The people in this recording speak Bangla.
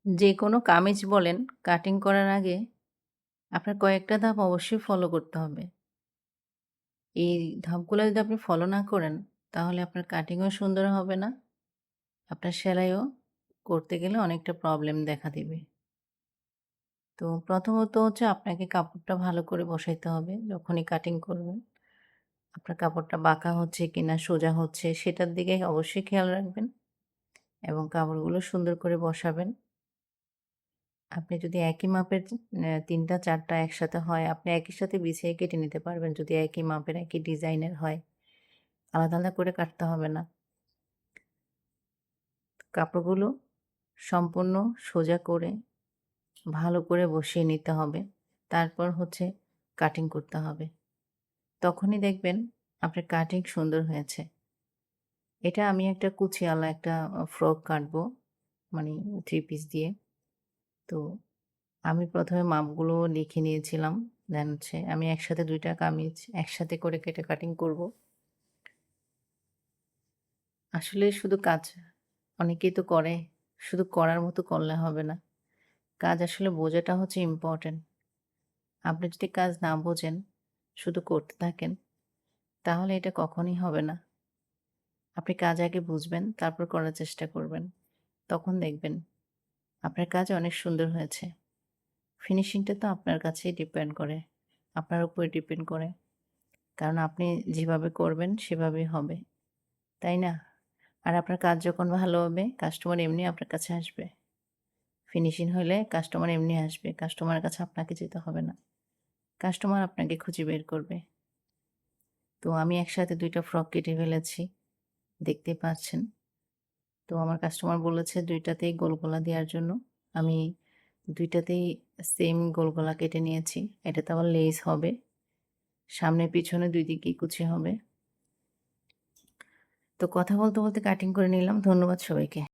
যেকোনো কামিজ বলেন, কাটিং করার আগে আপনার কয়েকটা ধাপ অবশ্যই ফলো করতে হবে। এই ধাপগুলো যদি আপনি ফলো না করেন, তাহলে আপনার কাটিংও সুন্দর হবে না, আপনার সেলাইও করতে গেলে অনেকটা প্রবলেম দেখা দিবে। তো প্রথমত হচ্ছে আপনাকে কাপড়টা ভালো করে বসাইতে হবে যখনই কাটিং করবেন। আপনার কাপড়টা বাঁকা হচ্ছে কিনা, সোজা হচ্ছে সেটার দিকে অবশ্যই খেয়াল রাখবেন এবং কাপড়গুলো সুন্দর করে বসাবেন। আপনি যদি একই মাপের ৩ টা ৪ টা একসাথে হয়, আপনি একই সাথে বিছিয়ে কেটে নিতে পারবেন যদি একই মাপের, একই ডিজাইনের হয়। আলাদা, আলাদা করে কাটতে হবে না। কাপড়গুলো সম্পূর্ণ সোজা করে ভালো করে বসিয়ে নিতে হবে। তারপর হচ্ছে কাটিং করতে হবে। তখনই দেখবেন আপনার কাটিং সুন্দর হয়েছে। এটা আমি একটা কুচিওয়ালা একটা ফ্রক কাটবো, মানে 3 পিস দিয়ে। তো আমি ১ম এ মাপগুলো লিখে নিয়েছিলাম। দেন হচ্ছে আমি একসাথে ২ টা কামিজ একসাথে করে কেটে কাটিং করব। আসলে শুধু কাজ অনেকেই তো করে। শুধু করার মতো করলে হবে না। কাজ আসলে বোঝাটা হচ্ছে ইম্পোর্টেন্ট। আপনি যদি কাজ না বোঝেন, শুধু করতে থাকেন, তাহলে এটা কখনোই হবে না। আপনি কাজ আগে বুঝবেন, তারপর করার চেষ্টা করবেন। তখন দেখবেন আপনার কাজ অনেক সুন্দর হয়েছে। ফিনিশিংটা তো আপনার কাছেই ডিপেন্ড করে। আপনার উপরে ডিপেন্ড করে। কারণ আপনি যেভাবে করবেন সেভাবেই হবে। তাই না? আর আপনার কাজ যখন ভালো হবে, কাস্টমার এমনি আপনার কাছে আসবে। ফিনিশিং হইলে কাস্টমার এমনি আসবে। কাস্টমারের কাছে আপনাকে যেতে হবে না। কাস্টমার আপনাকে খুঁজে বের করবে। তো আমি একসাথে ২ টা ফ্রক কেটে ফেলেছি। দেখতেই পাচ্ছেন। তো আমার কাস্টমার বলেছে ২ টাতেই গোল গলা দেওয়ার জন্য। আমি ২ টাতেই সেম গোল গলা কেটে নিয়েছি। এটাতে আবার লেস হবে। সামনে পিছনে ২ দিকেই কুচি হবে। তো কথা বলতে, বলতে কাটিং করে নিলাম। ধন্যবাদ সবাইকে।